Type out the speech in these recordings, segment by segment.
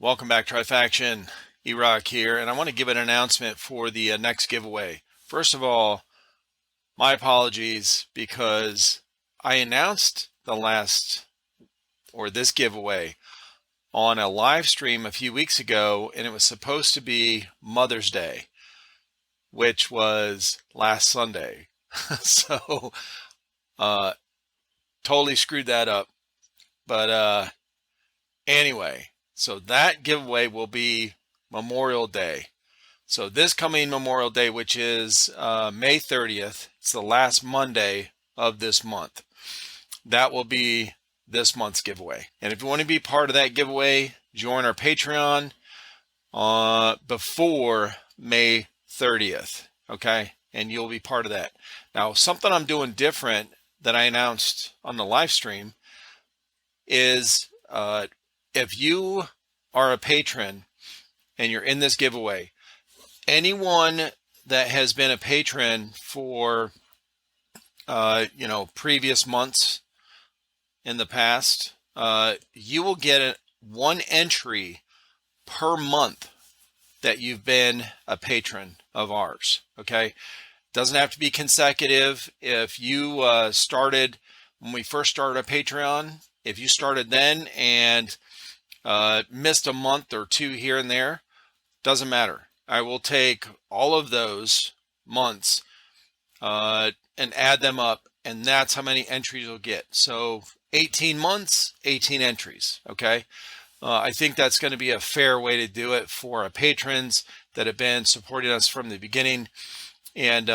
Welcome back, Trifaction. E-Rock here, and I want to give an announcement for the next giveaway. First of all, my apologies because I announced this giveaway on a live stream a few weeks ago, and it was supposed to be Mother's Day, which was last Sunday. So, totally screwed that up. But anyway, so that giveaway will be Memorial Day. So this coming Memorial Day, which is May 30th, it's the last Monday of this month. That will be this month's giveaway. And if you want to be part of that giveaway, join our Patreon before May 30th, okay? And you'll be part of that. Now, something I'm doing different that I announced on the live stream is if you are a patron and you're in this giveaway, anyone that has been a patron for previous months in the past, you will get one entry per month that you've been a patron of ours. Okay, doesn't have to be consecutive. If you started when we first started a Patreon, if you started then and missed a month or two here and there, doesn't matter. I will take all of those months and add them up, and that's how many entries you'll get. So 18 months, 18 entries, okay? I think that's going to be a fair way to do it for our patrons that have been supporting us from the beginning. And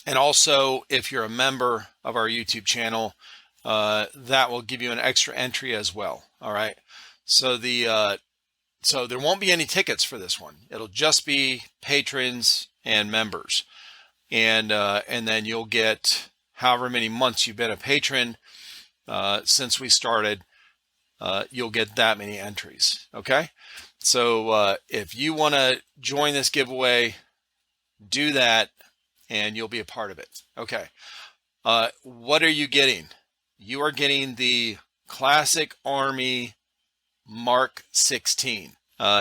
also, if you're a member of our YouTube channel, that will give you an extra entry as well. All right. So so there won't be any tickets for this one. It'll just be patrons and members, and then you'll get however many months you've been a patron since we started. You'll get that many entries. Okay. So if you want to join this giveaway, do that, and you'll be a part of it. Okay. What are you getting? You are getting the Classic Army Mark 16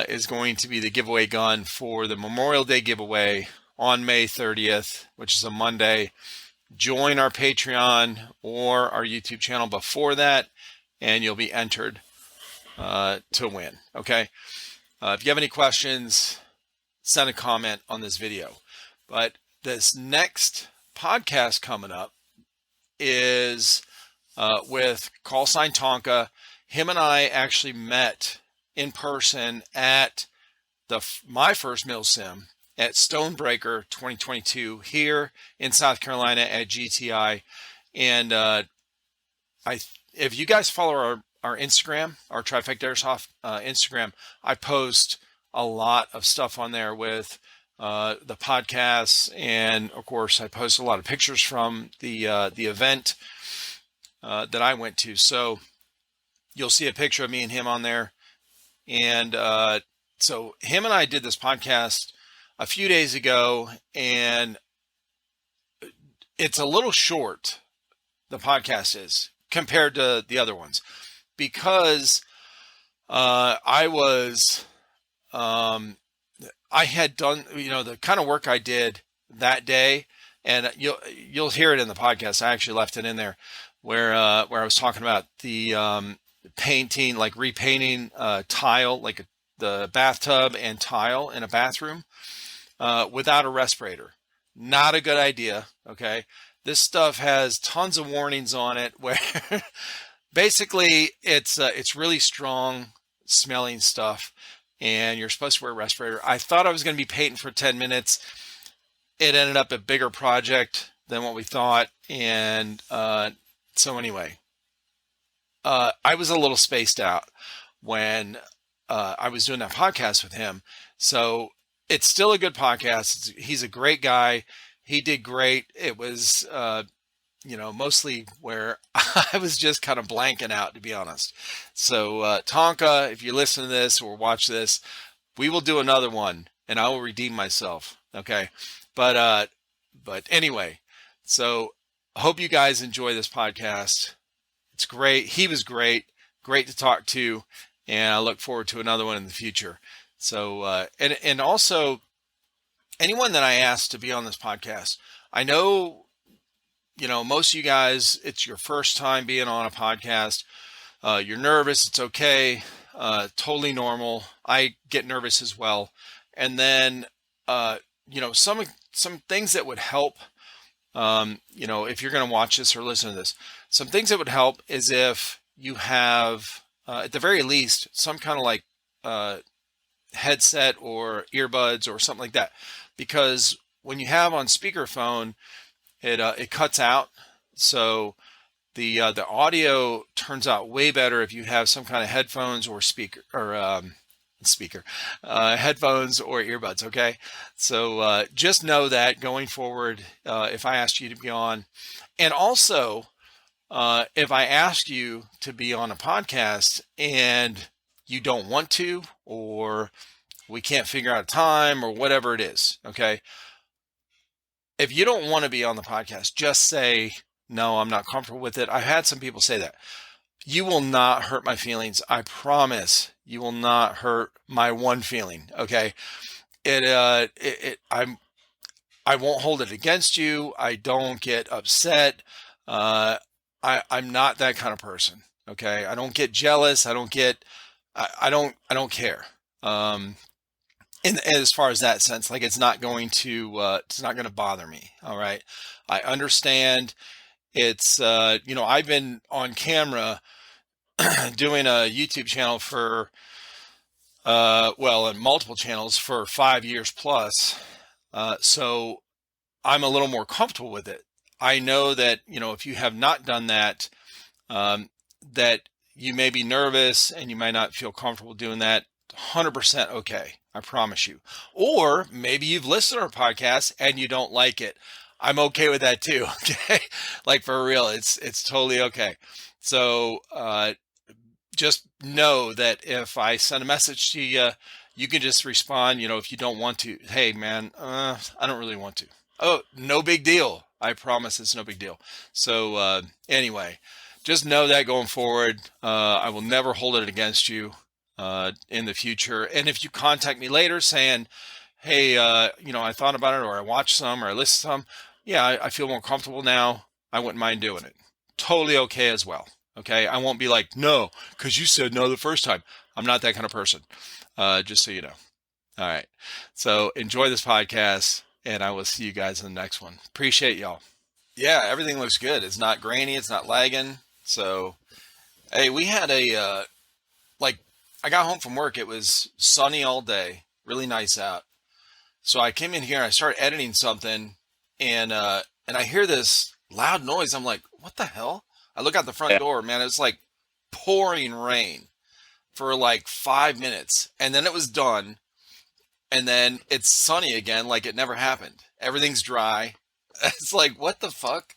is going to be the giveaway gun for the Memorial Day giveaway on May 30th, which is a Monday. Join our Patreon or our YouTube channel before that, and you'll be entered to win. Okay. If you have any questions, send a comment on this video. But this next podcast coming up is with Callsign Tonka. Him and I actually met in person at my first MilSim at Stonebreaker 2022 here in South Carolina at GTI. And if you guys follow our Instagram, our Trifecta Airsoft Instagram, I post a lot of stuff on there with the podcasts, and of course I post a lot of pictures from the event that I went to. So you'll see a picture of me and him on there. And so him and I did this podcast a few days ago, and it's a little short, the podcast is, compared to the other ones, because I had done, the kind of work I did that day, and you'll hear it in the podcast. I actually left it in there where I was talking about the painting, like repainting tile, like the bathtub and tile in a bathroom without a respirator. Not a good idea. Okay. This stuff has tons of warnings on it where basically it's really strong smelling stuff, and you're supposed to wear a respirator. I thought I was going to be painting for 10 minutes. It ended up a bigger project than what we thought. And so anyway, I was a little spaced out when I was doing that podcast with him. So it's still a good podcast. He's a great guy. He did great. It was, mostly where I was just kind of blanking out, to be honest. So Tonka, if you listen to this or watch this, we will do another one, and I will redeem myself. Okay. But anyway, so I hope you guys enjoy this podcast. It's great. He was great to talk to. and I look forward to another one in the future. So, and also anyone that I ask to be on this podcast, I know, most of you guys, it's your first time being on a podcast. You're nervous. It's okay. Totally normal. I get nervous as well. And then, some things that would help, if you're going to watch this or listen to this, some things that would help is if you have, at the very least, some kind of like headset or earbuds or something like that, because when you have on speakerphone, it cuts out. So the audio turns out way better if you have some kind of headphones or headphones or earbuds. Okay. So just know that going forward, if I asked you to be on, and also if I ask you to be on a podcast and you don't want to, or we can't figure out a time or whatever it is. Okay. If you don't want to be on the podcast, just say, no, I'm not comfortable with it. I've had some people say that. You will not hurt my feelings. I promise you will not hurt my one feeling. Okay. I won't hold it against you. I don't get upset. I'm not that kind of person. Okay. I don't get jealous. I don't care. And as far as that sense, like it's not going to bother me. All right. I understand. It's, I've been on camera doing a YouTube channel for, and multiple channels for 5 years plus. So I'm a little more comfortable with it. I know that, if you have not done that, that you may be nervous and you might not feel comfortable doing that. 100% okay. I promise you. Or maybe you've listened to our podcast and you don't like it. I'm okay with that too. Okay. Like for real, it's totally okay. So, just know that if I send a message to you, you can just respond, if you don't want to. Hey man, I don't really want to. Oh, no big deal. I promise it's no big deal. So, anyway, just know that going forward, I will never hold it against you in the future. And if you contact me later saying, hey, I thought about it, or I watched some, or I listened to some, yeah, I feel more comfortable now, I wouldn't mind doing it. Totally okay as well. Okay. I won't be like, no, because you said no the first time. I'm not that kind of person. Just so you know. All right. So enjoy this podcast, and I will see you guys in the next one. Appreciate y'all. Yeah, everything looks good. It's not grainy. It's not lagging. So, hey, we had I got home from work. It was sunny all day, really nice out. So I came in here and I started editing something, and I hear this loud noise. I'm like, what the hell? I look out the front door, man. It's like pouring rain for like 5 minutes, and then it was done, and then it's sunny again, like it never happened. Everything's dry. It's like, what the fuck?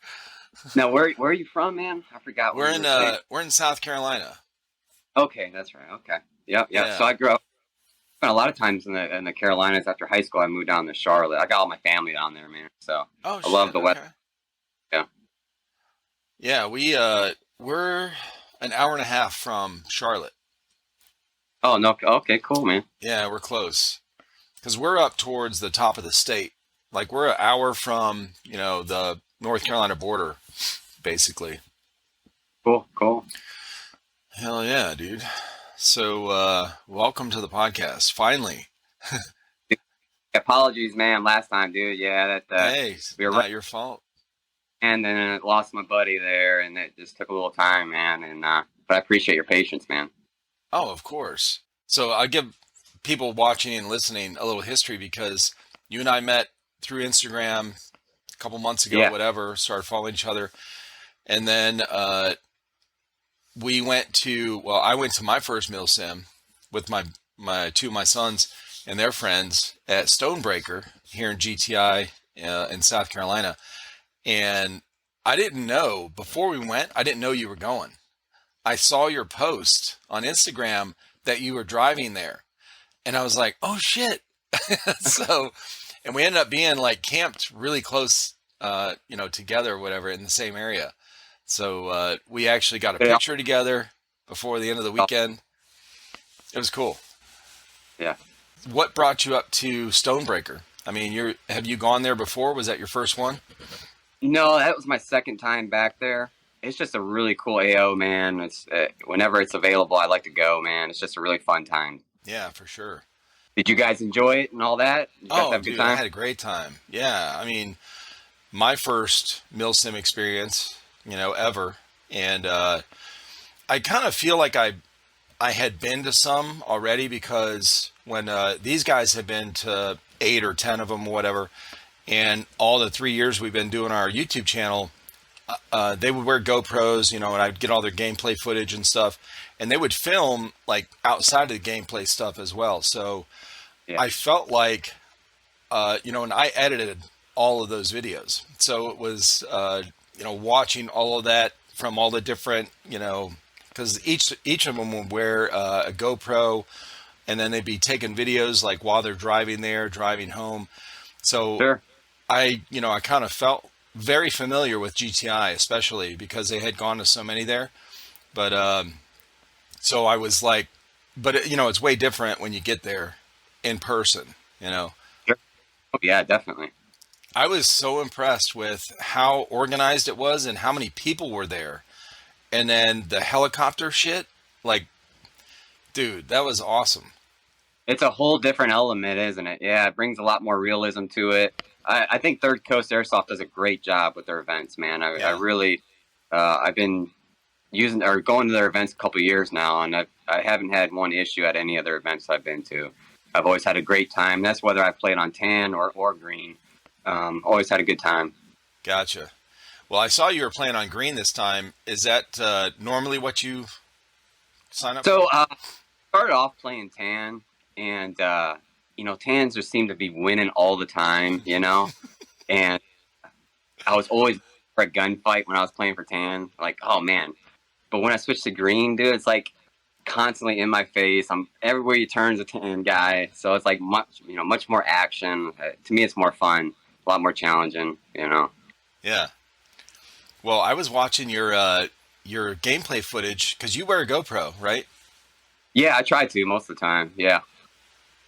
Now, where are you from, man? I forgot. We're in South Carolina. Okay, that's right. Okay. Yep. Yeah. So I grew up. Spent a lot of times in the Carolinas. After high school, I moved down to Charlotte. I got all my family down there, man. So Oh I love the shit. weather. Okay. Yeah. Yeah, we're an hour and a half from Charlotte. Oh no. Okay. Cool, man. Yeah, we're close because we're up towards the top of the state. Like we're an hour from, the North Carolina border, basically. Cool. Hell yeah, dude. So, welcome to the podcast. Finally. Apologies, man. Last time, dude. Yeah, Hey, we were not your fault. and then I lost my buddy there, and it just took a little time, man. And but I appreciate your patience, man. Oh, of course. So I'll give people watching and listening a little history, because you and I met through Instagram a couple months ago, Yeah. whatever, started following each other. And then I went to my first mill sim with my two of my sons and their friends at Stonebreaker here in GTI in South Carolina. And I didn't know, before we went, I didn't know you were going. I saw your post on Instagram that you were driving there. And I was like, oh shit. So, and we ended up being like camped really close, together or whatever in the same area. So we actually got a Yeah. picture together before the end of the weekend. It was cool. Yeah. What brought you up to Stonebreaker? I mean, have you gone there before? Was that your first one? No, that was my second time back there. It's just a really cool AO, man. It's whenever it's available, I like to go, man. It's just a really fun time. Yeah, for sure. Did you guys enjoy it and all that? Did you guys Oh, have a good dude, I time? had a great time. Yeah, I mean, my first milsim experience, ever, and I kind of feel like I had been to some already because when these guys had been to 8 or 10 of them, or whatever, and all the 3 years we've been doing our YouTube channel, they would wear GoPros, and I'd get all their gameplay footage and stuff, and they would film like outside of the gameplay stuff as well. So Yeah. I felt like, and I edited all of those videos. So it was, watching all of that from all the different, because each of them would wear a GoPro, and then they'd be taking videos like while they're driving there, driving home. So Sure. I kind of felt very familiar with GTI, especially because they had gone to so many there. But so I was like, but it's way different when you get there in person. Sure. Oh, yeah, definitely. I was so impressed with how organized it was and how many people were there. And then the helicopter shit, like, dude, that was awesome. It's a whole different element, isn't it? Yeah, it brings a lot more realism to it. I think Third Coast Airsoft does a great job with their events, man. I Yeah. really, I've been using or going to their events a couple of years now, and I haven't had one issue at any other events I've been to. I've always had a great time. That's whether I played on tan or green. Always had a good time. Gotcha. Well, I saw you were playing on green this time. Is that normally what you sign up So for? started off playing tan, and tans just seem to be winning all the time, and I was always for a gunfight when I was playing for tan. Like, oh man! But when I switched to green, dude, it's like constantly in my face. I'm everywhere you turn is a tan guy, so it's like much more action. To me, it's more fun, a lot more challenging. Yeah. Well, I was watching your gameplay footage because you wear a GoPro, right? Yeah, I try to most of the time. Yeah,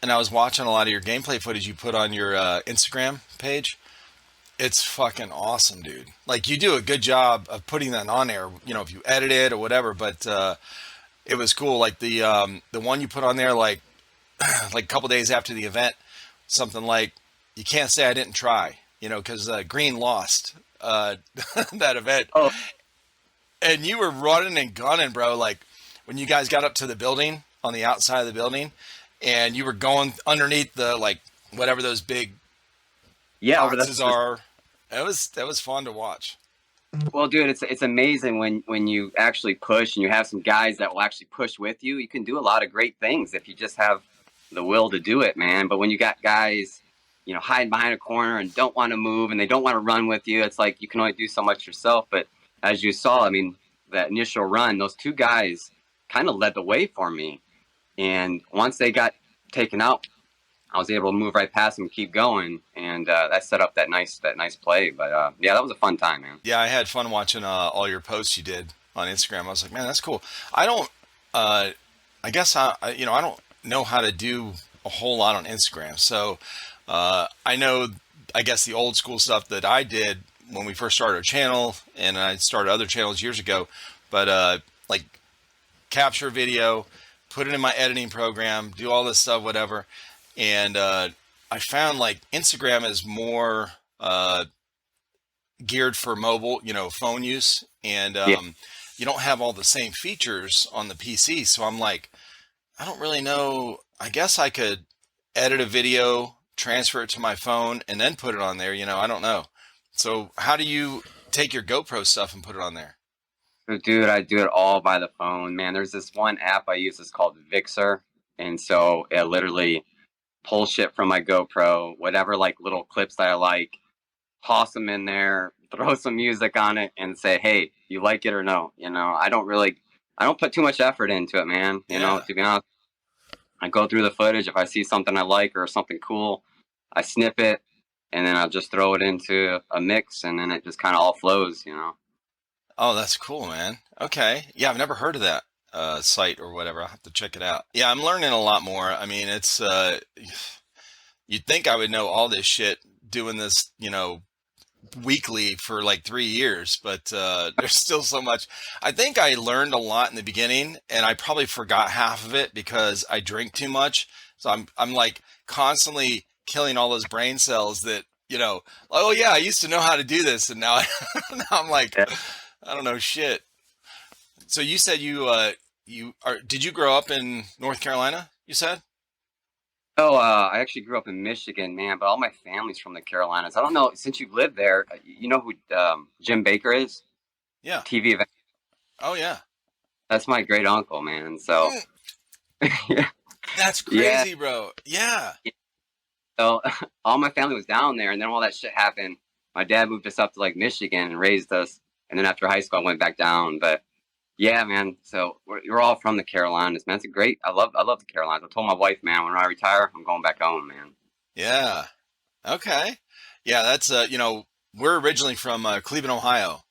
And I was watching a lot of your gameplay footage you put on your Instagram page. It's fucking awesome, dude. Like you do a good job of putting that on there. If you edit it or whatever. But it was cool. Like the one you put on there, like like a couple days after the event, something like, "You can't say I didn't try," because Green lost that event, oh and you were running and gunning, bro. Like when you guys got up to the building on the outside of the building, and you were going underneath the like whatever those big yeah, over boxes are. That was fun to watch. Well, dude, it's amazing when you actually push and you have some guys that will actually push with you. You can do a lot of great things if you just have the will to do it, man. But when you got guys, hiding behind a corner and don't want to move and they don't want to run with you, it's like you can only do so much yourself. But as you saw, I mean, that initial run, those two guys kind of led the way for me. And once they got taken out, I was able to move right past them, keep going, and that set up that nice play. But yeah, that was a fun time, man. Yeah, I had fun watching all your posts you did on Instagram. I was like, man, that's cool. I don't. I guess I don't know how to do a whole lot on Instagram. So I know, I guess the old school stuff that I did when we first started our channel, and I started other channels years ago. But like capture video, put it in my editing program, do all this stuff, whatever. And I found like Instagram is more geared for mobile, phone use, and Yeah. you don't have all the same features on the PC. So I'm like, I don't really know. I guess I could edit a video, transfer it to my phone, and then put it on there. I don't know. So how do you take your GoPro stuff and put it on there? So, dude, I do it all by the phone, man. There's this one app I use. It's called Vixer, and so it literally pull shit from my GoPro, whatever like little clips that I like, toss them in there, throw some music on it, and say, "Hey, you like it or no?" I don't put too much effort into it, man. Yeah. To be honest, I go through the footage. If I see something I like or something cool, I snip it, and then I'll just throw it into a mix, and then it just kind of all flows. Oh, that's cool, man. Okay. Yeah, I've never heard of that. site or whatever. I'll have to check it out. Yeah, I'm learning a lot more. I mean, it's you'd think I would know all this shit doing this, weekly for like 3 years, but there's still so much. I think I learned a lot in the beginning, and I probably forgot half of it because I drink too much. So I'm like constantly killing all those brain cells that, oh yeah, I used to know how to do this, and now now I'm like, Yeah. I don't know shit. So you said did you grow up in North Carolina? You said? Oh, I actually grew up in Michigan, man, but all my family's from the Carolinas. I don't know, since you've lived there, you know who Jim Baker is? Yeah. TV event. Oh yeah. That's my great uncle, man. So, Mm, yeah. that's Yeah. crazy, bro. Yeah. So all my family was down there, and then all that shit happened. My dad moved us up to like Michigan and raised us, and then after high school, I went back down. But yeah, man. So we're all from the Carolinas, man. It's a great. I love the Carolinas. I told my wife, man, when I retire, I'm going back home, man. Yeah. Okay. Yeah, that's we're originally from Cleveland, Ohio.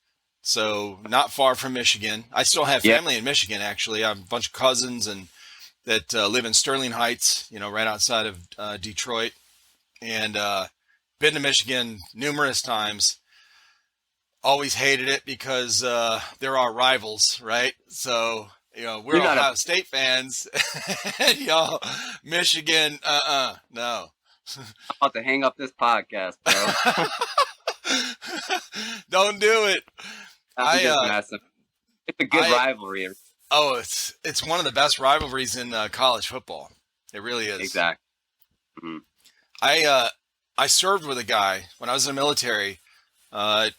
So not far from Michigan. I still have Yeah. family in Michigan actually. I have a bunch of cousins and that live in Sterling Heights, right outside of Detroit, and been to Michigan numerous times. Always hated it because they're our rivals, right? So, we're You're not Ohio State fans and y'all Michigan, no. about to hang up this podcast, bro. Don't do it. I'm I just uh messing. It's a good I rivalry. oh it's one of the best rivalries in college football. It really is. Exactly. Mhm. I served with a guy when I was in the military, and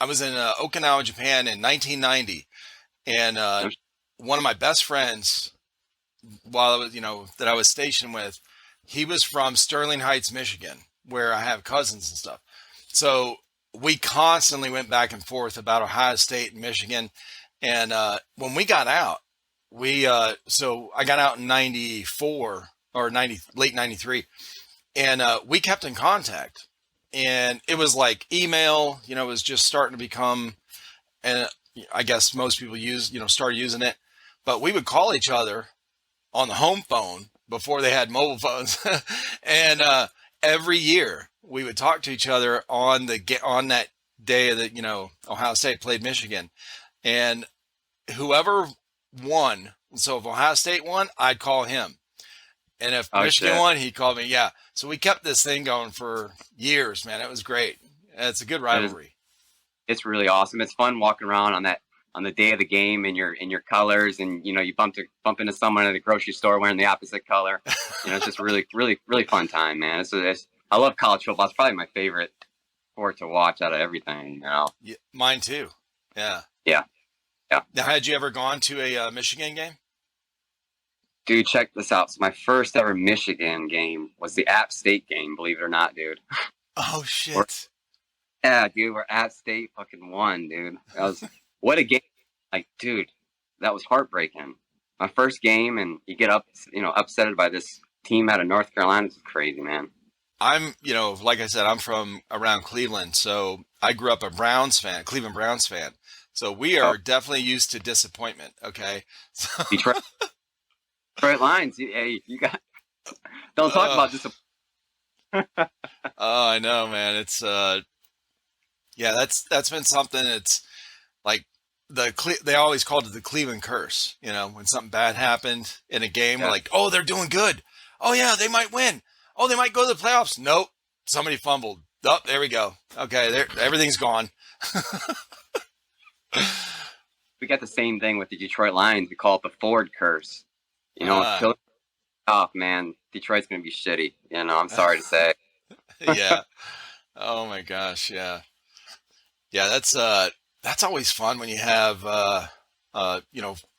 I was in Okinawa, Japan in 1990, and one of my best friends, while I was that I was stationed with, he was from Sterling Heights, Michigan, where I have cousins and stuff. So we constantly went back and forth about Ohio State and Michigan. And when we got out, so I got out in 94 or 90, late 93, and we kept in contact. And it was like email, it was just starting to become, and I guess most people started using it, but we would call each other on the home phone before they had mobile phones. And every year we would talk to each other on that day that Ohio State played Michigan, and whoever won. So if Ohio State won, I'd call him, and if Oh Michigan shit. won, he'd call me. Yeah. So we kept this thing going for years, man. It was great. It's a good That is. rivalry. It's really awesome. It's fun walking around on the day of the game in your colors, and you bump into someone at the grocery store wearing the opposite color. It's just really really really fun time, man. I love college football. It's probably my favorite sport to watch out of everything. Yeah, mine too. Yeah. Yeah, yeah. Now, had you ever gone to a Michigan game? Dude, check this out. So my first ever Michigan game was the App State game. Believe it or not, dude. Oh shit. Yeah, dude, we're App State fucking won, dude. That was what a game. Like, dude, that was heartbreaking. My first game, and you get upset by this team out of North Carolina. It's crazy, man. I'm, like I said, I'm from around Cleveland, so I grew up a Cleveland Browns fan. So we Oh, are definitely used to disappointment. Okay. So, Detroit, Detroit Lions. Hey, you got. Don't talk uh, about this. oh, I know, man. It's yeah, that's been something. It's like they always called it the Cleveland curse. When something bad happened in a game, we're Yeah, like, oh, they're doing good. Oh yeah, they might win. Oh, they might go to the playoffs. Nope, somebody fumbled. Oh, there we go. Okay, everything's gone. we got the same thing with the Detroit Lions. We call it the Ford curse. Uh, Until off, man, Detroit's gonna be shitty. I'm sorry to say. yeah. Oh my gosh. Yeah. Yeah. That's always fun when you have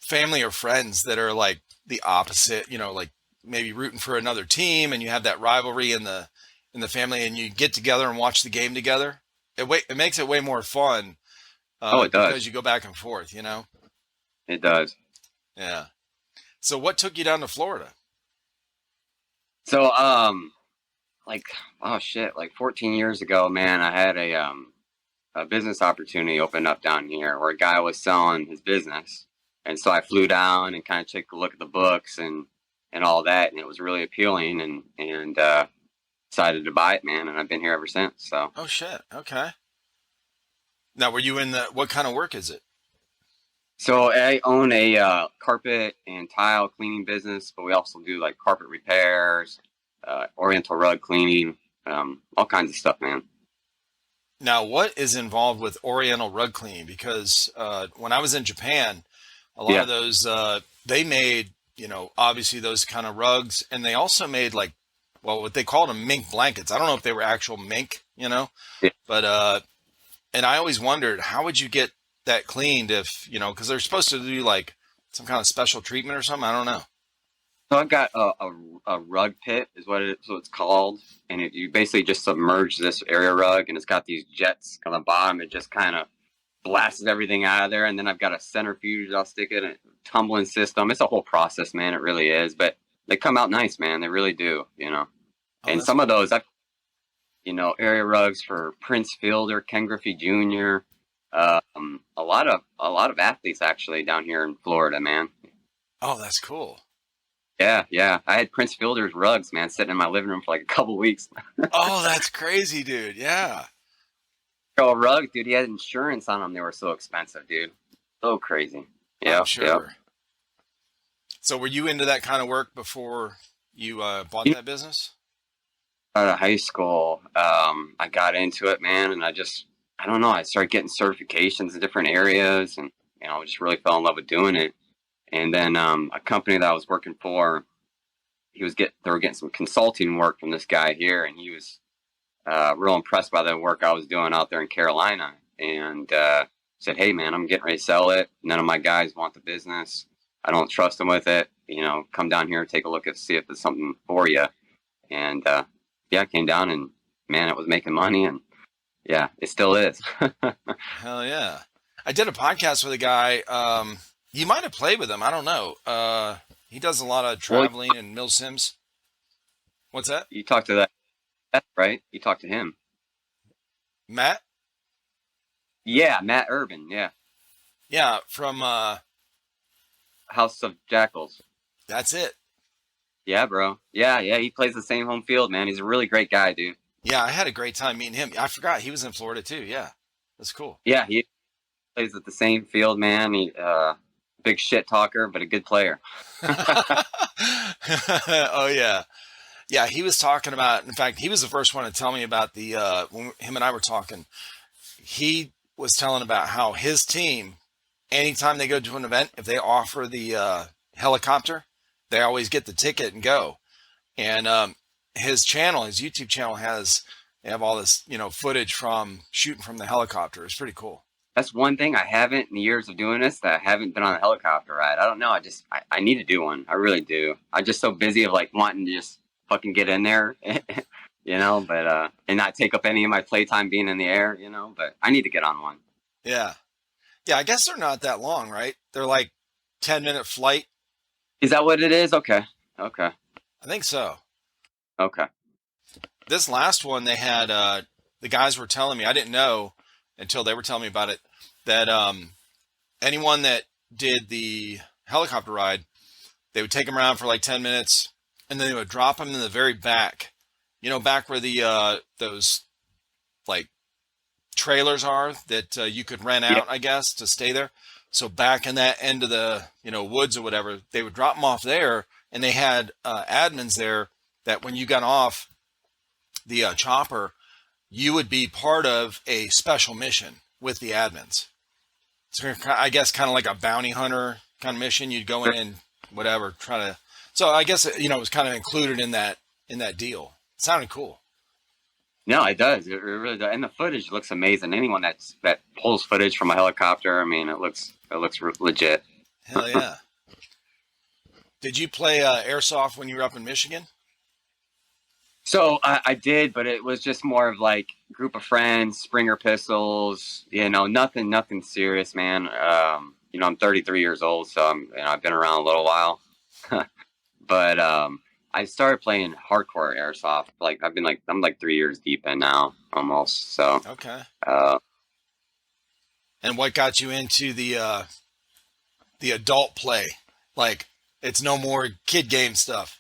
family or friends that are like the opposite. Like maybe rooting for another team, and you have that rivalry in the family, and you get together and watch the game together. It makes it way more fun Oh, it does. because you go back and forth. It does. Yeah. So what took you down to Florida? So, like, oh shit, like 14 years ago, man, I had a business opportunity open up down here where a guy was selling his business, And so I flew down and kind of took a look at the books and all that, and it was really appealing, and decided to buy it, man. And I've been here ever since. So. Oh shit. Okay. Now, were you in the, what kind of work is it? So I own a carpet and tile cleaning business, but we also do like carpet repairs, oriental rug cleaning, all kinds of stuff, man. Now, what is involved with Oriental rug cleaning? Because when I was in Japan, a lot Yeah. of those they made, obviously those kind of rugs, and they also made like, well, what they called them mink blankets. I don't know if they were actual mink, Yeah. but and I always wondered how would you get that cleaned if because they're supposed to do like some kind of special treatment or something. I don't know. So I've got a rug pit is what it's called, and you basically just submerge this area rug, and it's got these jets on the bottom. It just kind of blasts everything out of there, and then I've got a centrifuge. I'll stick it in a tumbling system. It's a whole process, man. It really is, but they come out nice, man. They really do, Oh, And that's some of cool. those, area rugs for Prince Fielder, Ken Griffey Jr. A lot of athletes actually down here in Florida, man. Oh, that's cool. Yeah. I had Prince Fielder's rugs, man, sitting in my living room for like a couple weeks. Oh, that's crazy, dude. Yeah. Oh, rugs, dude. He had insurance on them. They were so expensive, dude. So crazy. Yeah, I'm sure. So were you into that kind of work before you bought that business? Out of high school, I got into it, man, and I don't know. I started getting certifications in different areas, and just really fell in love with doing it. And then a company that I was working for, they were getting some consulting work from this guy here, and he was real impressed by the work I was doing out there in Carolina, and said, "Hey, man, I'm getting ready to sell it. None of my guys want the business. I don't trust them with it. Come down here and take a look and see if it's something for you." And I came down, and man, it was making money, and yeah, it still is. Hell yeah. I did a podcast with a guy. You might have played with him. I don't know. He does a lot of Well, traveling and Mill Sims. What's that? you talked to that, right? You talked to him. Matt? Yeah, Matt Urban. Yeah, Yeah, from House of Jackals. that's it. Yeah, bro. Yeah. He plays the same home field, man. He's a really great guy, dude. Yeah, I had a great time meeting him. I forgot he was in Florida too. Yeah. That's cool. Yeah, he plays at the same field, man. He big shit talker, but a good player. Oh yeah. Yeah, he was talking about, in fact, he was the first one to tell me about the when him and I were talking. He was telling about how his team, anytime they go to an event, if they offer the helicopter, they always get the ticket and go. And his channel, his YouTube channel they have all this, footage from shooting from the helicopter. It's pretty cool. That's one thing I haven't in the years of doing this, that I haven't been on a helicopter ride. I don't know. I need to do one. I really do. I'm just so busy of like wanting to just fucking get in there, but and not take up any of my playtime being in the air, but I need to get on one. Yeah. Yeah, I guess they're not that long, right? They're like 10-minute flight. Is that what it is? Okay. I think so. Okay. This last one they had, the guys were telling me, I didn't know until they were telling me about it, that anyone that did the helicopter ride, they would take them around for like 10 minutes and then they would drop them in the very back, back where the those like trailers are that you could rent out, I guess, to stay there. So back in that end of the, woods or whatever, they would drop them off there, and they had admins there that when you got off the chopper, you would be part of a special mission with the admins. So I guess kind of like a bounty hunter kind of mission. You'd go in and whatever, try to. So I guess it was kind of included in that deal. It sounded cool. No, it does. It really does. And the footage looks amazing. Anyone that pulls footage from a helicopter, I mean, it looks legit. Hell yeah. Did you play Airsoft when you were up in Michigan? So I did, but it was just more of like group of friends, Springer pistols, nothing serious, man. I'm 33 years old, so I've been around a little while. But I started playing hardcore airsoft. I'm like 3 years deep in now, almost. So okay. Uh, And what got you into the the adult play. Like it's no more kid game stuff.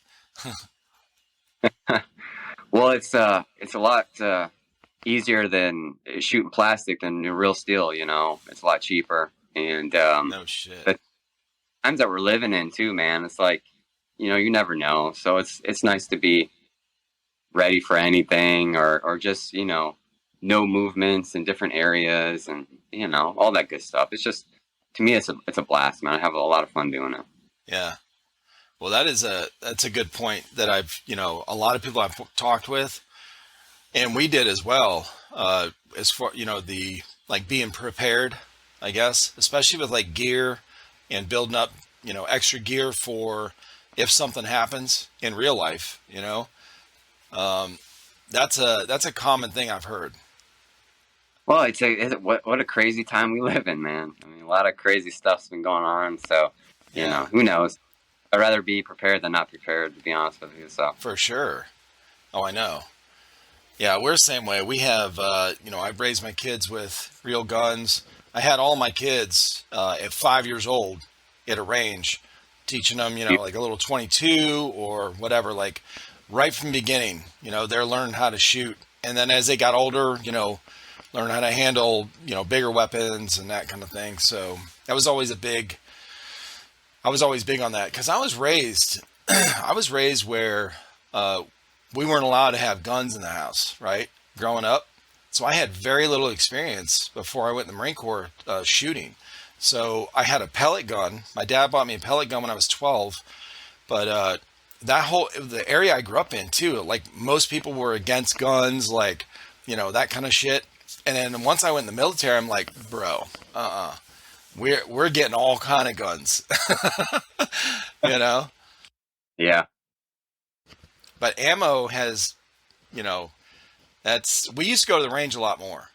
Well, it's a lot easier than shooting plastic than real steel. You know, it's a lot cheaper, and No shit. the times that we're living in too, man. It's like, you know, you never know. So it's nice to be ready for anything, or just, you know movements in different areas, and you know, all that good stuff. It's just, to me, it's a blast, man. I have a lot of fun doing it. Yeah. Well, that's a good point that a lot of people I've talked with, and we did as well. As far, the like being prepared, I guess, especially with like gear and building up, extra gear for if something happens in real life. Um, that's a common thing I've heard. Well, what a crazy time we live in, man. I mean, a lot of crazy stuff's been going on. So, you Yeah, know, who knows? I'd rather be prepared than not prepared, to be honest with you. So, for sure. Oh, I know. Yeah, we're the same way. We have, I've raised my kids with real guns. I had all my kids at 5 years old at a range, teaching them, like a little 22 or whatever, like right from the beginning, they're learning how to shoot. And then as they got older, learn how to handle, bigger weapons and that kind of thing. So that was always I was always big on that because I was raised, I was raised where we weren't allowed to have guns in the house, right? Growing up. So I had very little experience before I went in the Marine Corps shooting. So I had a pellet gun. My dad bought me a pellet gun when I was 12. But the area I grew up in too, like most people were against guns, like, that kind of shit. And then once I went in the military, I'm like, bro, we're getting all kind of guns, you know? yeah, But ammo has, we used to go to the range a lot more.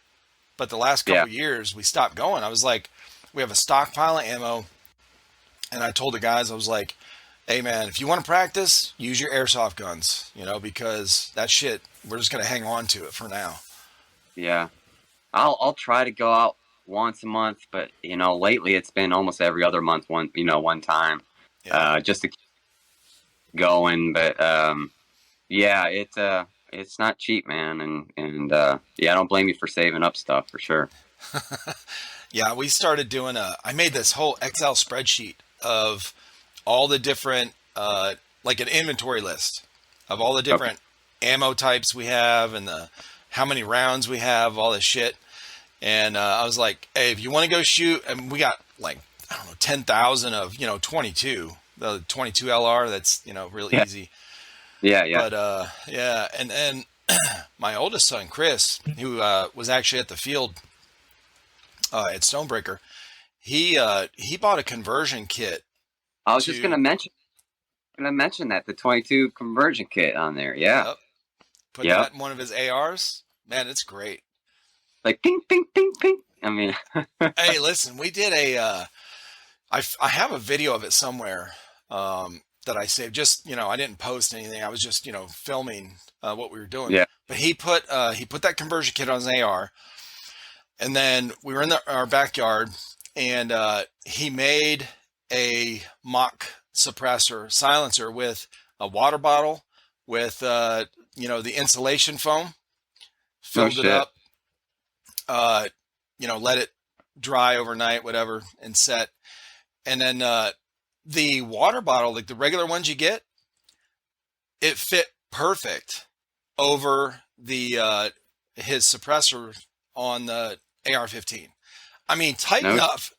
But the last couple yeah. of years, we stopped going. I was like, we have a stockpile of ammo. And I told the guys, I was like, hey, man, if you want to practice, use your airsoft guns, because that shit, we're just going to hang on to it for now. Yeah. I'll try to go out once a month, but lately it's been almost every other month, one time, Yeah. just to keep going. But yeah, it's not cheap, man, and yeah, I don't blame you for saving up stuff for sure. Yeah, we started doing I made this whole Excel spreadsheet of all the different, like an inventory list of all the Okay. different ammo types we have and how many rounds we have, all this shit. And I was like, hey, if you want to go shoot, and we got like, I don't know, 10,000 of, 22, the 22 LR, that's, real Yeah, easy. yeah, yeah. But yeah, and then my oldest son, Chris, who was actually at the field at Stonebreaker, he bought a conversion kit I was just to, gonna mention that the 22 conversion kit on there. Yeah, yep, put yep. that in one of his ARs. Man, it's great. Like ping, ping, ping, ping. I mean, Hey, listen, we did I have a video of it somewhere that I saved. Just, I didn't post anything. I was just, filming what we were doing. yeah. But he put that conversion kit on his AR, and then we were in our backyard, and he made a mock suppressor silencer with a water bottle with the insulation foam, No filled it shit. up, uh, let it dry overnight, whatever, and set. And then the water bottle, like the regular ones you get, it fit perfect over the his suppressor on the AR-15. I mean, tight No. enough,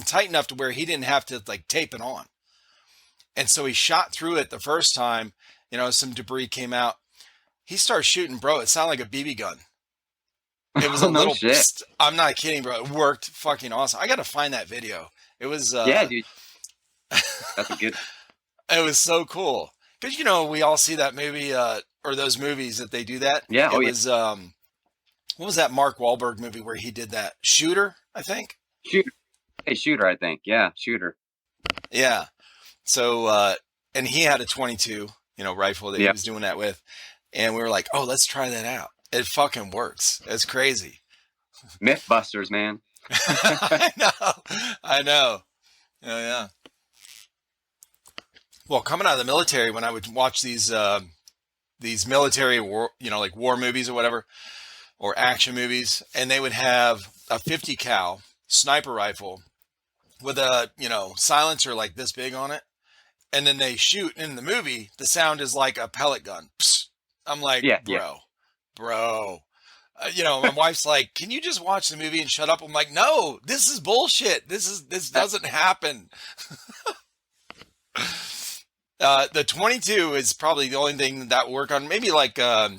tight enough to where he didn't have to like tape it on. And so he shot through it the first time. Some debris came out. He started shooting, bro. It sounded like a BB gun. It was a No little. shit. I'm not kidding, bro. It worked fucking awesome. I got to find that video. It was. Yeah, dude. That's a good. It was so cool because we all see that movie or those movies that they do that. Yeah. Oh It yeah. was what was that Mark Wahlberg movie where he did that? Shooter, I think. Shooter. Hey, shooter. I think. Yeah, shooter. Yeah. So and he had a 22, rifle that he Yeah. was doing that with, and we were like, oh, let's try that out. It fucking works. It's crazy. Mythbusters, man. I know. I know. Oh, yeah. Well, coming out of the military, when I would watch these military war, like war movies or whatever, or action movies, and they would have a 50 cal sniper rifle with a, silencer like this big on it. And then they shoot in the movie, the sound is like a pellet gun. Psst. I'm like, Yeah, yeah. bro. My wife's like, "Can you just watch the movie and shut up?" I'm like, "No, this is bullshit. This doesn't happen." The 22 is probably the only thing that will work on. Maybe like I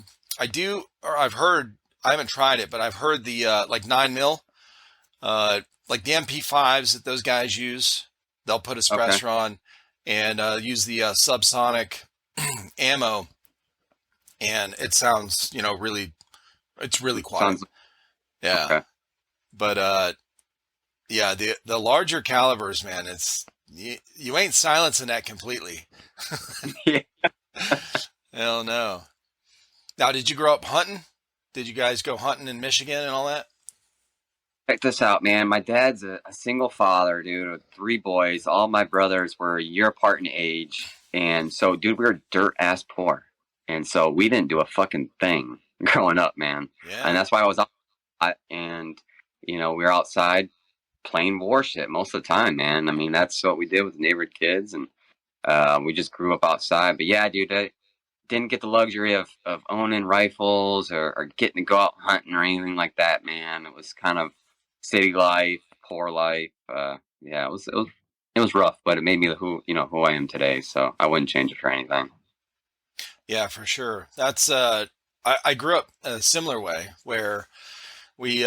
do, or I've heard. I haven't tried it, but I've heard the like 9 mil, like the MP5s that those guys use. They'll put a Okay. suppressor on and use the subsonic ammo, and it sounds, it's really quiet. Sounds Yeah, okay. but yeah, the larger calibers, man, you ain't silencing that completely. Yeah. Hell no. Now, did you grow up hunting? Did you guys go hunting in Michigan and all that? Check this out, man. My dad's a single father, dude, with 3 boys. All my brothers were a year apart in age. And so, dude, we were dirt ass poor. And so we didn't do a fucking thing growing up, man. And Yeah. that's why I was out. And, we were outside playing war shit most of the time, man. I mean, that's what we did with the neighborhood kids. And we just grew up outside. But yeah, dude, I didn't get the luxury of owning rifles or getting to go out hunting or anything like that, man. It was kind of city life, poor life. Yeah, it was rough, but it made me who I am today. So I wouldn't change it for anything. Yeah, for sure. That's I grew up a similar way where we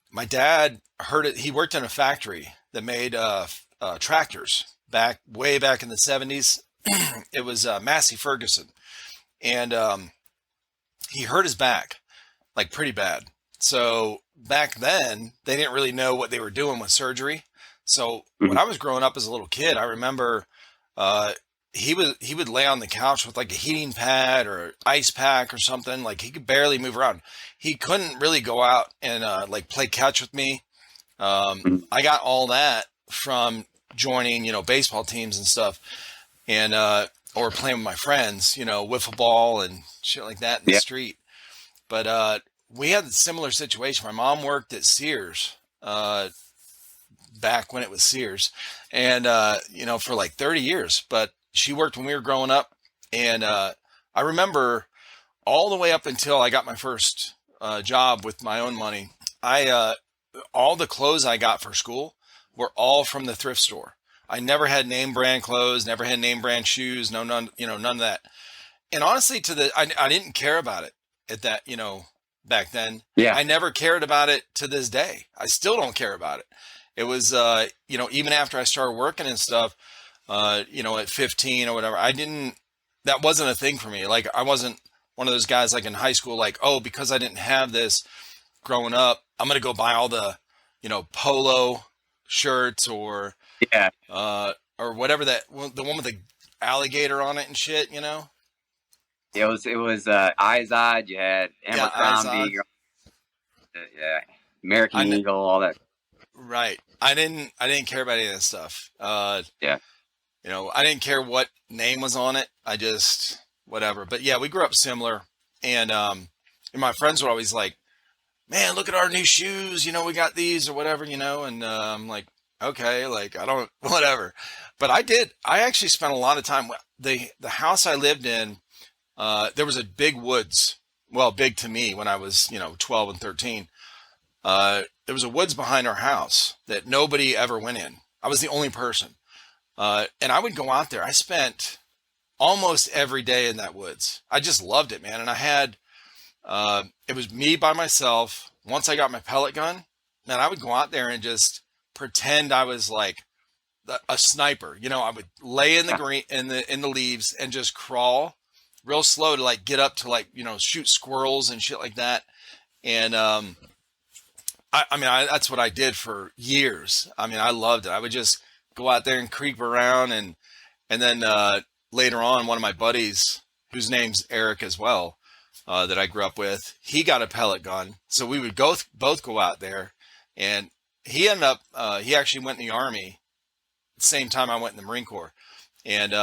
my dad heard it. He worked in a factory that made tractors way back in the 70s. It was Massey Ferguson, and he hurt his back like pretty bad. So back then they didn't really know what they were doing with surgery. So when Mhm. I was growing up as a little kid, I remember uh, he would lay on the couch with like a heating pad or ice pack or something. Like he could barely move around. He couldn't really go out and like play catch with me. Mhm. I got all that from joining, baseball teams and stuff, and or playing with my friends, wiffle ball and shit like that in the Yeah, street. But we had a similar situation. My mom worked at Sears back when it was Sears, and for like 30 years. But she worked when we were growing up, and I remember all the way up until I got my first job with my own money. I all the clothes I got for school were all from the thrift store. I never had name brand clothes, never had name brand shoes, no none, none of that. And honestly, I didn't care about it at that, back then. yeah, I never cared about it to this day. I still don't care about it. It was, even after I started working and stuff, at 15 or whatever, that wasn't a thing for me. Like, I wasn't one of those guys like in high school, like, oh, because I didn't have this growing up, I'm going to go buy all the, polo shirts yeah. or whatever the one with the alligator on it and shit. It was Izod. You had Yeah, Izod. Abercrombie, yeah, American I kn- Eagle, all that. right. I didn't care about any of that stuff. Yeah, I didn't care what name was on it. I just whatever. But yeah, we grew up similar, and my friends were always like, "Man, look at our new shoes. We got these or whatever." And I'm like, "Okay, like I don't whatever." But I did. I actually spent a lot of time. The house I lived in. There was a big woods. Well, big to me when I was 12 and 13. There was a woods behind our house that nobody ever went in. I was the only person. And I would go out there. I spent almost every day in that woods. I just loved it, man. And it was me by myself. Once I got my pellet gun, man, I would go out there and just pretend I was like a sniper. I would lay in the green in the leaves and just crawl real slow to like get up to like, shoot squirrels and shit like that. And that's what I did for years. I mean, I loved it. I would just go out there and creep around, and then later on, one of my buddies, whose name's Eric as well, that I grew up with, he got a pellet gun. So we would both go out there, and he ended up he actually went in the Army at the same time I went in the Marine Corps, and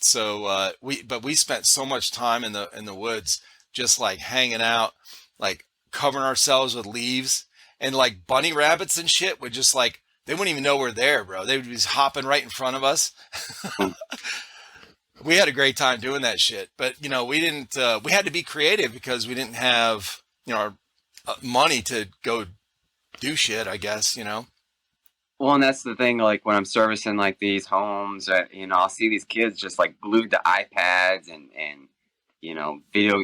So we spent so much time in the woods, just like hanging out, like covering ourselves with leaves, and like bunny rabbits and shit would just like they wouldn't even know we're there, bro. They would be just hopping right in front of us. We had a great time doing that shit, but you know, we didn't. We had to be creative because we didn't have our money to go do shit. I guess Well, and that's the thing. Like when I'm servicing like these homes, I'll see these kids just like glued to iPads and video,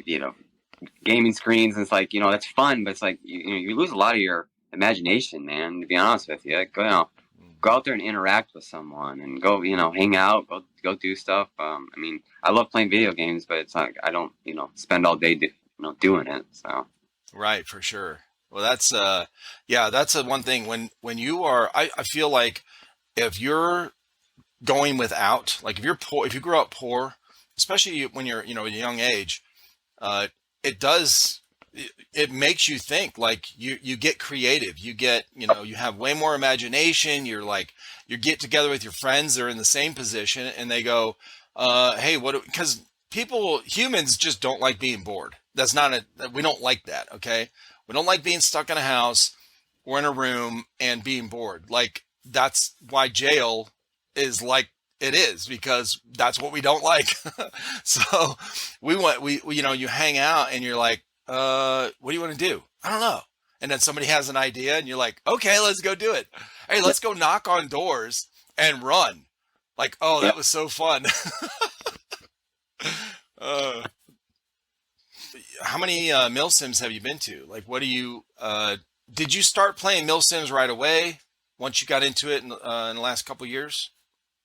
gaming screens, and it's like that's fun, but it's like you lose a lot of your imagination, man. To be honest with you, go out there and interact with someone, and go hang out, go do stuff. I mean, I love playing video games, but it's like I don't spend all day doing it. So Right, for sure. Well, that's yeah, that's a one thing when you are I feel like if you're going without, like if you're poor, if you grow up poor, especially when you're, at a young age, uh it does it makes you think, like you get creative. You get, you have way more imagination. You're like you get together with your friends, they're in the same position and they go, hey, because humans just don't like being bored. That's not we don't like that, okay? We don't like being stuck in a house or in a room and being bored. Like that's why jail is like it is, because that's what we don't like. So you hang out and you're like, what do you want to do? I don't know. And then somebody has an idea and you're like, okay, let's go do it. Hey, let's go knock on doors and run. Like, oh, that was so fun. uh, how many mill sims have you been to? Like, what do you did you start playing mill sims right away once you got into it in the last couple years?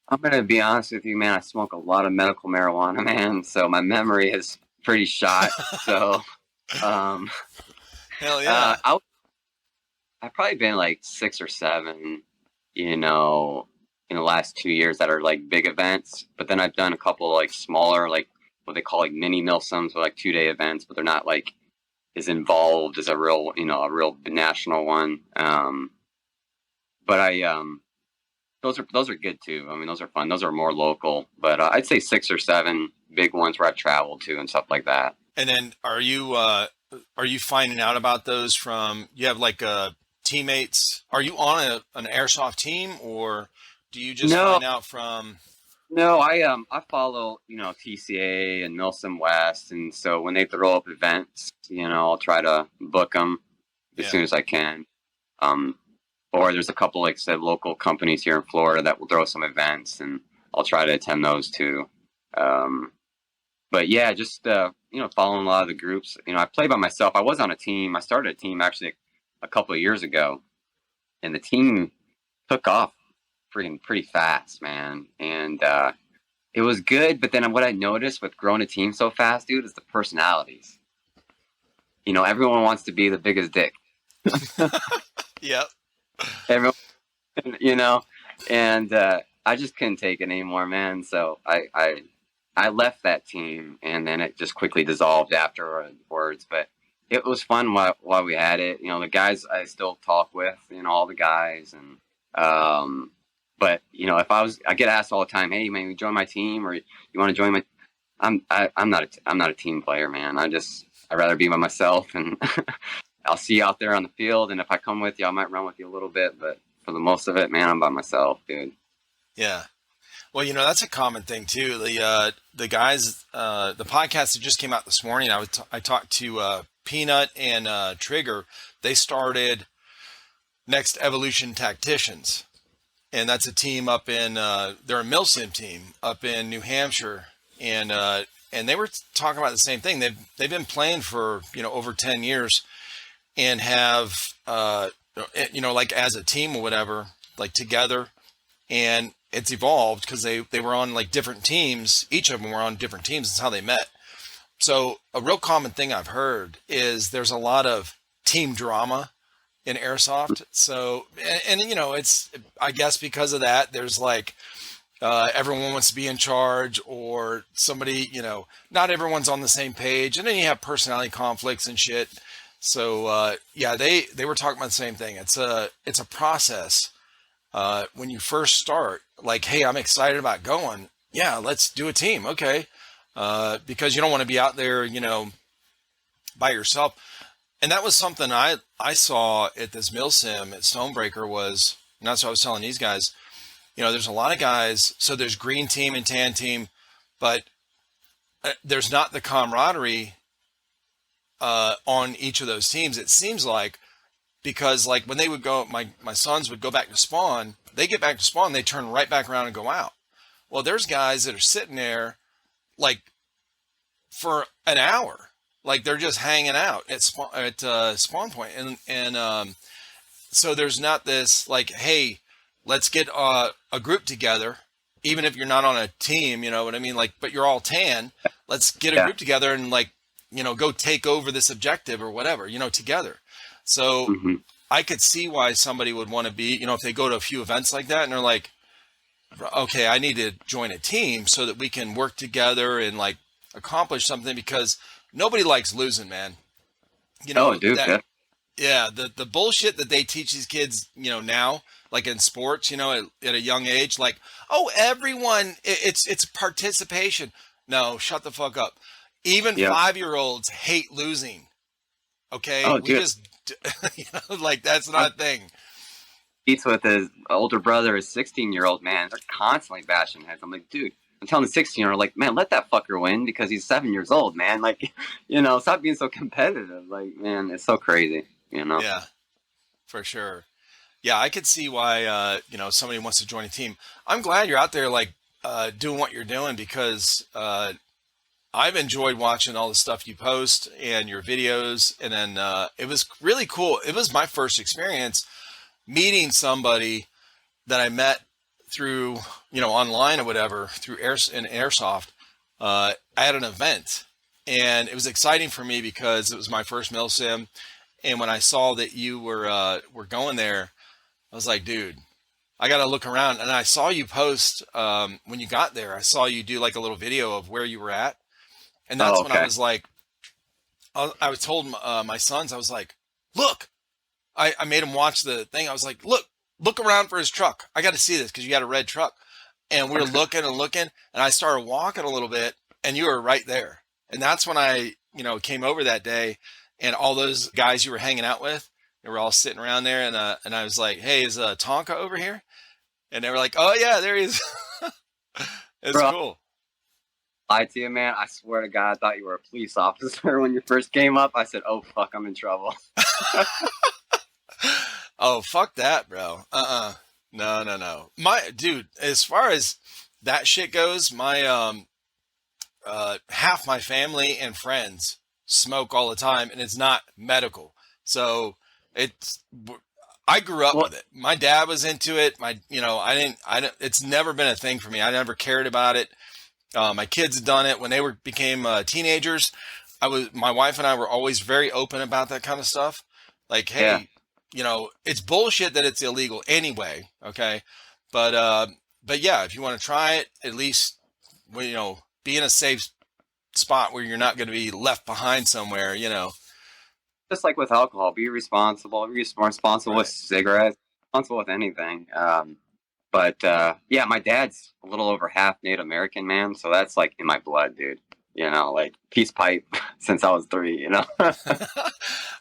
I'm gonna be honest with you, man. I smoke a lot of medical marijuana, man. So my memory is pretty shot. So, um, Hell yeah. I've probably been like 6 or 7, in the last 2 years that are like big events. But then I've done a couple like smaller, like what they call like mini milsims, or like 2-day events, but they're not like as involved as a real national one. But those are good too. I mean, those are fun. Those are more local, but I'd say 6 or 7 big ones where I've traveled to and stuff like that. And then are you finding out about those from, you have like teammates? Are you on an airsoft team, or do you just No, find out from? no, I follow TCA and Milsim West, and so when they throw up events, I'll try to book them as Yeah. soon as I can. Um, or there's a couple, like I said, local companies here in Florida that will throw some events, and I'll try to attend those too. Um, but yeah, just following a lot of the groups. I play by myself. I was on a team. I started a team actually a couple of years ago, and the team took off pretty fast, man. And it was good. But then what I noticed with growing a team so fast, dude, is the personalities. Everyone wants to be the biggest dick. Yep. Everyone, and I just couldn't take it anymore, man. So I left that team, and then it just quickly dissolved afterwards. But it was fun while we had it. The guys I still talk with, all the guys, and but if I get asked all the time, hey man, you join my team, or you want to join my, I'm not a team player, man. I'd rather be by myself, and I'll see you out there on the field, and if I come with you, I might run with you a little bit, but for the most of it, man, I'm by myself, dude. Yeah. Well, that's a common thing too. The guys, the podcast that just came out this morning, I talked to Peanut and Trigger. They started Next Evolution Tacticians, and that's a team up in they're a milsim team up in New Hampshire, and they were talking about the same thing. They've been playing for over 10 years, and have like as a team or whatever, like together, and it's evolved because they were on like different teams. Each of them were on different teams. That's how they met. So a real common thing I've heard is there's a lot of team drama in airsoft. So, and it's, I guess because of that, there's like, everyone wants to be in charge, or somebody, not everyone's on the same page. And then you have personality conflicts and shit. So, yeah, they were talking about the same thing. It's a process. When you first start, like, hey, I'm excited about going, yeah, let's do a team. Okay. Because you don't want to be out there, by yourself. And that was something I saw at this mill sim at Stonebreaker was, and that's what I was telling these guys, there's a lot of guys. So there's green team and tan team, but there's not the camaraderie on each of those teams. It seems like, because like when they would go, my sons would go back to spawn, they get back to spawn, they turn right back around and go out. Well, there's guys that are sitting there like for an hour, like they're just hanging out at spawn point. And so there's not this like, hey, let's get a group together, even if you're not on a team, you know what I mean? Like, but you're all tan. Let's get a group together and like, go take over this objective or whatever, together. So I could see why somebody would want to be, if they go to a few events like that and they're like, okay, I need to join a team so that we can work together and like accomplish something, because nobody likes losing, man. Dude, yeah, the bullshit that they teach these kids, now, like in sports, at a young age, like, oh, everyone, it's participation. No, shut the fuck up. Even 5-year-olds hate losing. Okay, oh, we dude. just, like that's not a thing. He's with his older brother, his 16-year-old, man. They're constantly bashing heads. I'm like, dude, I'm telling the 16-year-old, like, man, let that fucker win because he's 7 years old, man. Like, stop being so competitive. Like, man, it's so crazy, Yeah, for sure. Yeah, I could see why, somebody wants to join a team. I'm glad you're out there, like, doing what you're doing, because I've enjoyed watching all the stuff you post and your videos. And then it was really cool. It was my first experience meeting somebody that I met through, online or whatever, through Airsoft at an event. And it was exciting for me because it was my first mil sim. And when I saw that you were going there, I was like, dude, I got to look around. And I saw you post when you got there. I saw you do like a little video of where you were at. And that's when I was like, I was told my sons, I was like, look, I made him watch the thing. I was like, look around for his truck. I got to see this because you got a red truck. And we were looking and looking, and I started walking a little bit, and you were right there. And that's when I, came over that day, and all those guys you were hanging out with, they were all sitting around there, and I was like, hey, is Tonka over here? And they were like, oh yeah, there he is. It's cool. I to you, man. I swear to God, I thought you were a police officer when you first came up. I said, oh fuck, I'm in trouble. Oh, fuck that, bro. No. My dude, as far as that shit goes, my half my family and friends smoke all the time, and it's not medical. So I grew up with it. My dad was into it. I didn't, it's never been a thing for me. I never cared about it. My kids had done it when they became teenagers. My wife and I were always very open about that kind of stuff. Like, hey, it's bullshit that it's illegal anyway. Okay. But yeah, if you want to try it, at least, be in a safe spot where you're not going to be left behind somewhere, Just like with alcohol, be responsible. Be responsible with cigarettes, responsible with anything. But my dad's a little over half Native American, man. So that's like in my blood, dude. Like peace pipe since I was 3,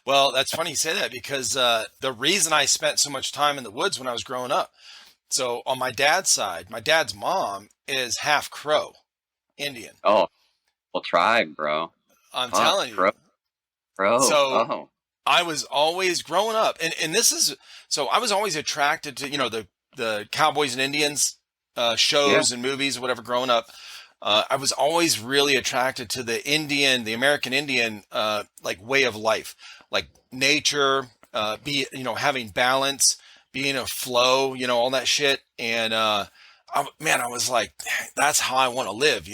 Well, that's funny you say that, because the reason I spent so much time in the woods when I was growing up. So on my dad's side, my dad's mom is half Crow Indian. Oh, well, tribe, bro. I'm telling you. Bro. So I was always growing up, and this is, so I was always attracted to, the Cowboys and Indians shows and movies, whatever, growing up. I was always really attracted to the American Indian, like way of life, like nature, having balance, being a flow, all that shit. And, I was like, that's how I want to live,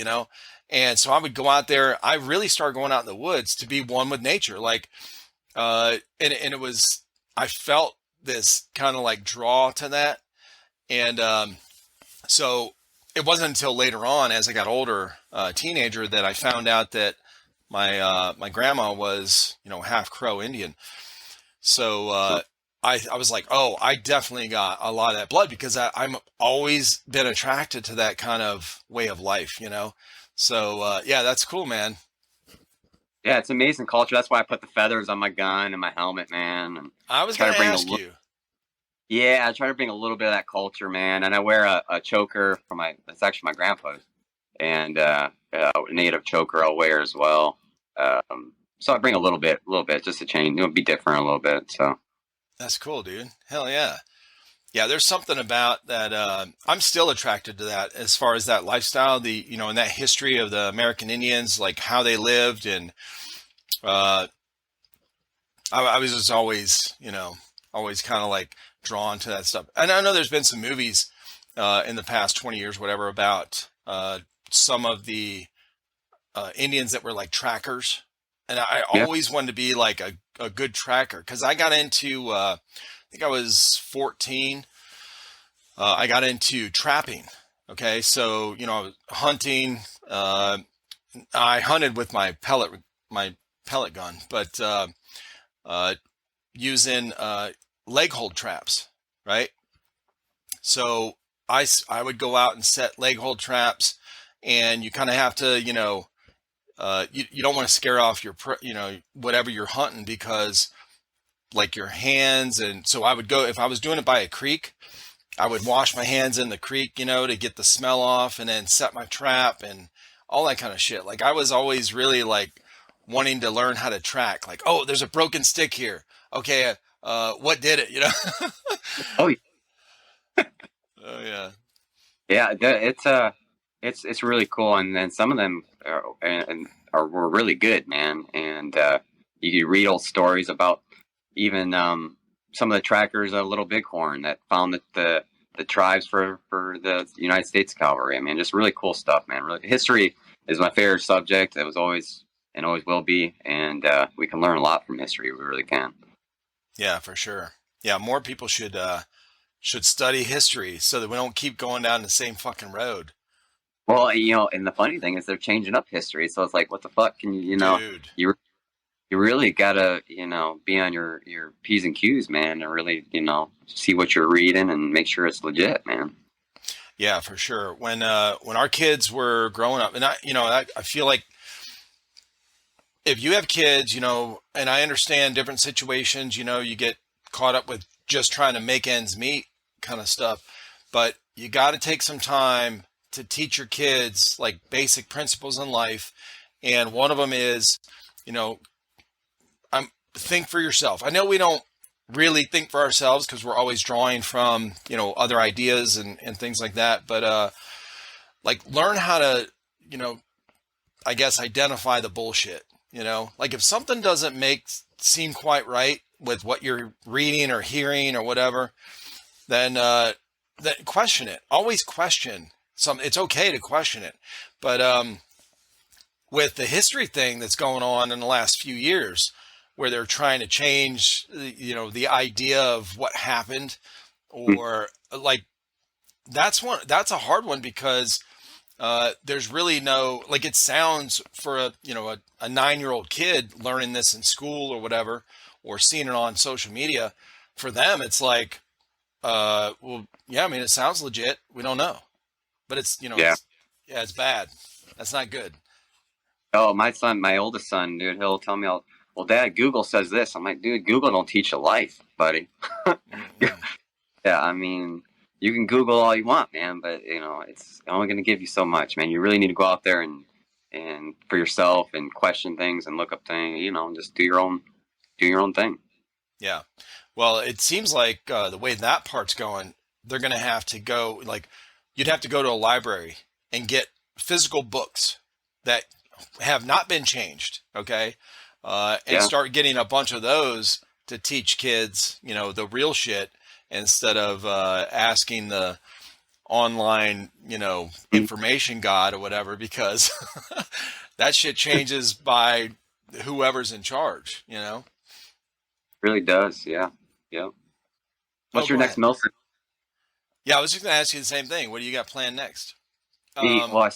And so I would go out there. I really started going out in the woods to be one with nature. Like, and it was, I felt this kind of like draw to that. And, so it wasn't until later on, as I got older, teenager, that I found out that my grandma was, half Crow Indian. So I was like, oh, I definitely got a lot of that blood because I'm always been attracted to that kind of way of life, you know? So, yeah, that's cool, man. Yeah, it's amazing culture. That's why I put the feathers on my gun and my helmet, man, and I was try going to to bring a ask little. you. Yeah, I try to bring a little bit of that culture, man. And I wear a choker for my. It's actually my grandpa's, and a native choker I'll wear as well. So I bring a little bit, just to change. It'll be different a little bit. So That's cool, dude. Hell yeah. Yeah, there's something about that. I'm still attracted to that as far as that lifestyle, and that history of the American Indians, like how they lived. And uh, I was just always, always kind of like drawn to that stuff. And I know there's been some movies in the past 20 years, whatever, about some of the Indians that were like trackers. And I yeah, always wanted to be like a good tracker because I got into, I think I was 14. I got into trapping. Okay. So, I was hunting. I hunted with my pellet gun, but uh, using leg hold traps, right? So I would go out and set leg hold traps, and you kind of have to, you don't want to scare off whatever you're hunting because like your hands. And so I would go, if I was doing it by a creek, I would wash my hands in the creek, to get the smell off and then set my trap and all that kind of shit. Like I was always really like wanting to learn how to track. Like, oh, there's a broken stick here. Okay, what did it? oh Oh yeah, yeah, it's really cool. And then some of them were really good, man. And you could read old stories about even some of the trackers of Little Bighorn that found that the tribes for the United States Cavalry. I mean, just really cool stuff, man. Really, history is my favorite subject. It was always and always will be, and we can learn a lot from history. We really can. yeah, for sure. Yeah, more people should study history so that we don't keep going down the same fucking road, Well, and the funny thing is they're changing up history, so it's like, what the fuck? Can dude. you really gotta be on your p's and q's, man, and really see what you're reading and make sure it's legit, man. Yeah, for sure. When our kids were growing up, and I feel like if you have kids, and I understand different situations, you get caught up with just trying to make ends meet kind of stuff, but you got to take some time to teach your kids like basic principles in life. And one of them is, you know, I'm think for yourself. I know we don't really think for ourselves because we're always drawing from, other ideas and things like that. But, like learn how to, you know, I guess identify the bullshit, like if something doesn't seem quite right with what you're reading or hearing or whatever, then question it. Always question some. It's okay to question it, but with the history thing that's going on in the last few years, where they're trying to change, the idea of what happened, or like that's a hard one because there's really no, like, it sounds for a 9-year-old kid learning this in school or whatever, or seeing it on social media. For them, it's like, well, yeah, I mean, it sounds legit. We don't know, but Yeah. yeah, it's bad. That's not good. Oh, my oldest son, dude, he'll tell me, well, Dad, Google says this. I'm like, dude, Google don't teach you life, buddy. Mm-mm. Yeah, I mean, you can Google all you want, man, but it's only going to give you so much, man. You really need to go out there and for yourself and question things and look up things, just do your own thing. Yeah. Well, it seems like the way that part's going, they're going to have to go, like, you'd have to go to a library and get physical books that have not been changed, okay? And Yeah. start getting a bunch of those to teach kids, the real shit instead of asking the online, Mm, information god or whatever, because that shit changes by whoever's in charge. really does. Yeah. Yeah. Oh, What's your go next ahead. Milson? Yeah, I was just going to ask you the same thing. What do you got planned next? Well,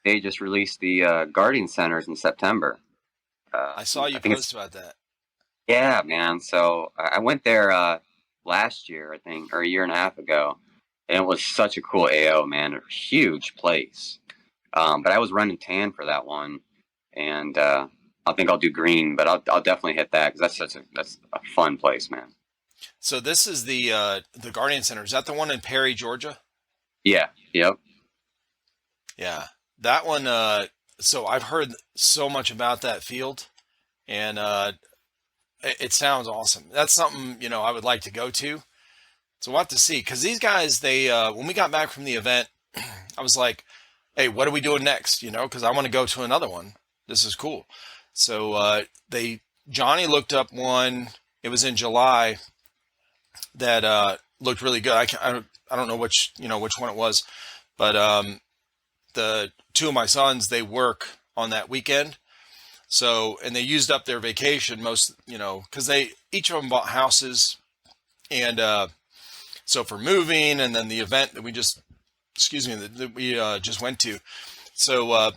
they just released the Guardian Centers in September. I saw I you think it's post about that. Yeah, man. So I went there last year, I think, or a year and a half ago, and it was such a cool AO, man. A huge place. But I was running tan for that one, and I think I'll do green, but I'll definitely hit that because that's a fun place, man. So this is the Guardian Center. Is that the one in Perry, Georgia? Yeah. Yep. Yeah, that one. So I've heard so much about that field, and it sounds awesome. That's something I would like to go to. So we'll have to see because these guys, they when we got back from the event, I was like, "Hey, what are we doing next?" Because I want to go to another one. This is cool. So they Johnny looked up one. It was in July that looked really good. I don't know which one it was, but the two of my sons, they work on that weekend. So, and they used up their vacation because they each of them bought houses, and so for moving, and then the event that we just, excuse me, that we just went to. So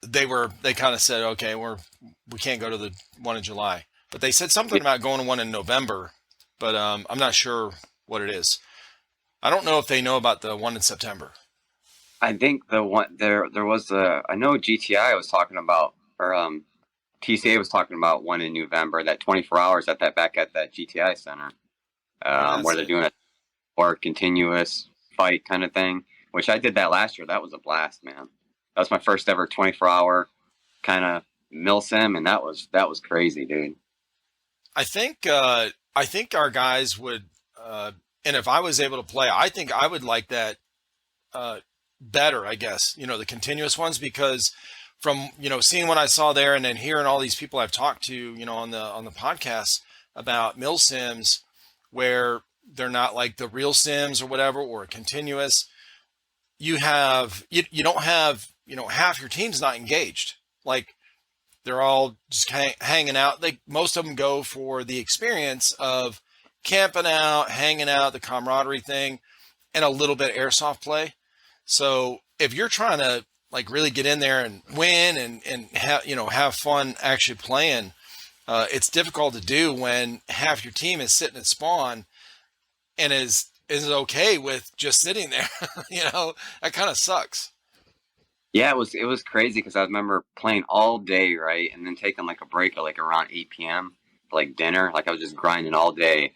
they kind of said, okay, we can't go to the one in July, but they said something about going to one in November, but I'm not sure what it is. I don't know if they know about the one in September. I think the one there was I know GTI was talking about, or TCA was talking about one in November, that 24 hours at that back at that GTI center, Yeah, where they're doing a or continuous fight kind of thing. Which I did that last year. That was a blast, man. That was my first ever 24-hour kind of milsim, and that was crazy, dude. I think our guys would, and if I was able to play, I think I would like that uh, better. I guess the continuous ones because from seeing what I saw there and then hearing all these people I've talked to on the podcast about mil sims where they're not like the real sims or whatever or continuous. You don't have half your team's not engaged. Like they're all just hanging out. Most of them go for the experience of camping out, hanging out, the camaraderie thing, and a little bit of airsoft play. So if you're trying to like really get in there and win and have fun actually playing, it's difficult to do when half your team is sitting at spawn and is okay with just sitting there. That kind of sucks. Yeah, it was crazy because I remember playing all day, right, and then taking like a break at like around 8 p.m. for like dinner. Like I was just grinding all day,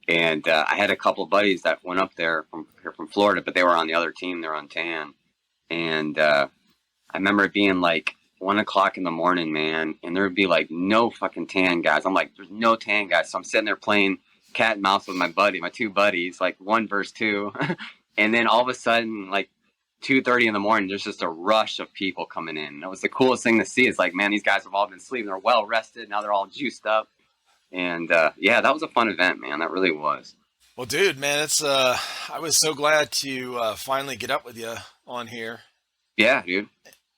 and I had a couple of buddies that went up there from Florida, but they were on the other team. They're on tan, and I remember it being like 1 o'clock in the morning, man, and there would be like no fucking tan guys. I'm like, there's no tan guys, so I'm sitting there playing cat and mouse with my two buddies, like one versus two, and then all of a sudden, like 2:30 in the morning, there's just a rush of people coming in. It was the coolest thing to see. It's like, man, these guys have all been sleeping. They're well rested. Now they're all juiced up. And yeah, that was a fun event, man. That really was. Well, dude, man, it's I was so glad to finally get up with you on here. Yeah, dude.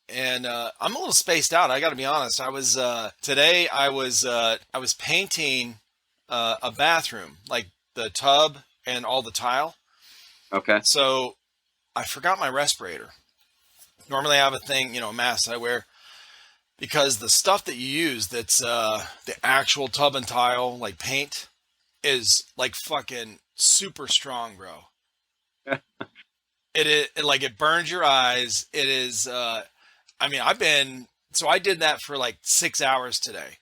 And I'm a little spaced out. I got to be honest. I was today. I was painting a bathroom, like the tub and all the tile. Okay. So I forgot my respirator. Normally I have a thing, a mask that I wear because the stuff that you use that's the actual tub and tile, like paint, is like fucking super strong, bro. Like it burns your eyes. It is, I mean, I did that for like 6 hours today.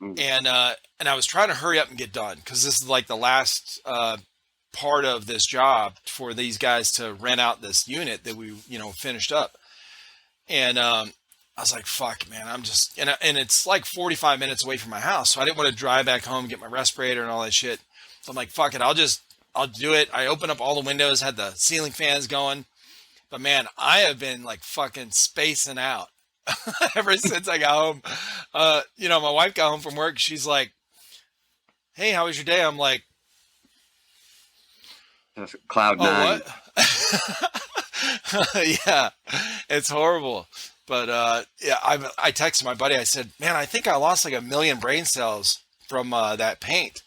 Mm. And I was trying to hurry up and get done because this is like the last part of this job for these guys to rent out this unit that we finished up. And I was like, fuck, man, I'm just and it's like 45 minutes away from my house, so I didn't want to drive back home, get my respirator and all that shit. So I'm like, fuck it, I'll do it. I opened up all the windows, had the ceiling fans going, but man, I have been like fucking spacing out ever since I got home. My wife got home from work. She's like, hey, how was your day? I'm like, Cloud nine. What? Yeah, it's horrible. But yeah, I texted my buddy. I said, man, I think I lost like 1 million brain cells from that paint.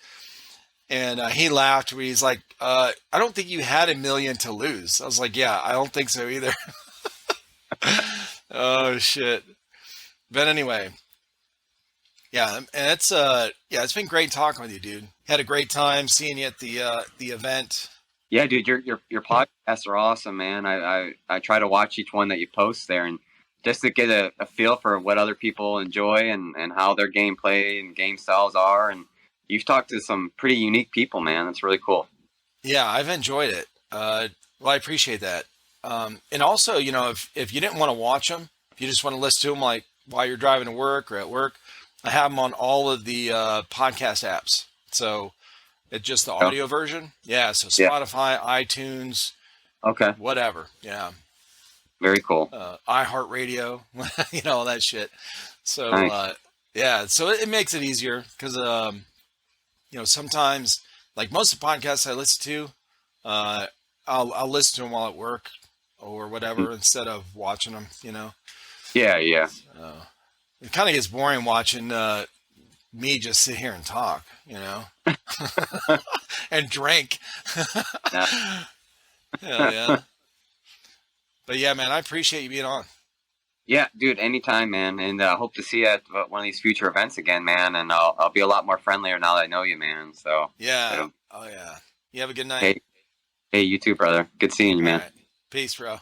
And he laughed. He's like, I don't think you had 1 million to lose. I was like, yeah, I don't think so either. Oh, shit. But anyway, Yeah, and yeah, it's been great talking with you, dude. Had a great time seeing you at the event. Yeah, dude, your podcasts are awesome, man. I try to watch each one that you post there, and just to get a feel for what other people enjoy and how their gameplay and game styles are. And you've talked to some pretty unique people, man. That's really cool. Yeah, I've enjoyed it. Well, I appreciate that. And also, you know, if you didn't want to watch them, if you just want to listen to them like while you're driving to work or at work, I have them on all of the podcast apps. So it's just the Oh, audio version. Yeah, so yeah. Spotify, iTunes, Okay. whatever. Yeah, Very cool. iHeartRadio, you know, all that shit. So Nice. yeah, so it makes it easier because you know, sometimes like most of the podcasts I listen to, uh, I'll listen to them while at work or Mm. whatever instead of watching them. You know, Yeah, yeah. it kind of gets boring watching me just sit here and talk. You know, and drink. Yeah. Hell yeah. But yeah, man, I appreciate you being on. Yeah, dude, anytime, man. And hope to see you at one of these future events again, man. And I'll be a lot more friendlier now that I know you, man. So, Yeah. it'll, Oh yeah. You have a good night. hey, hey, you too, brother. Good seeing you, All man. right. Peace, bro.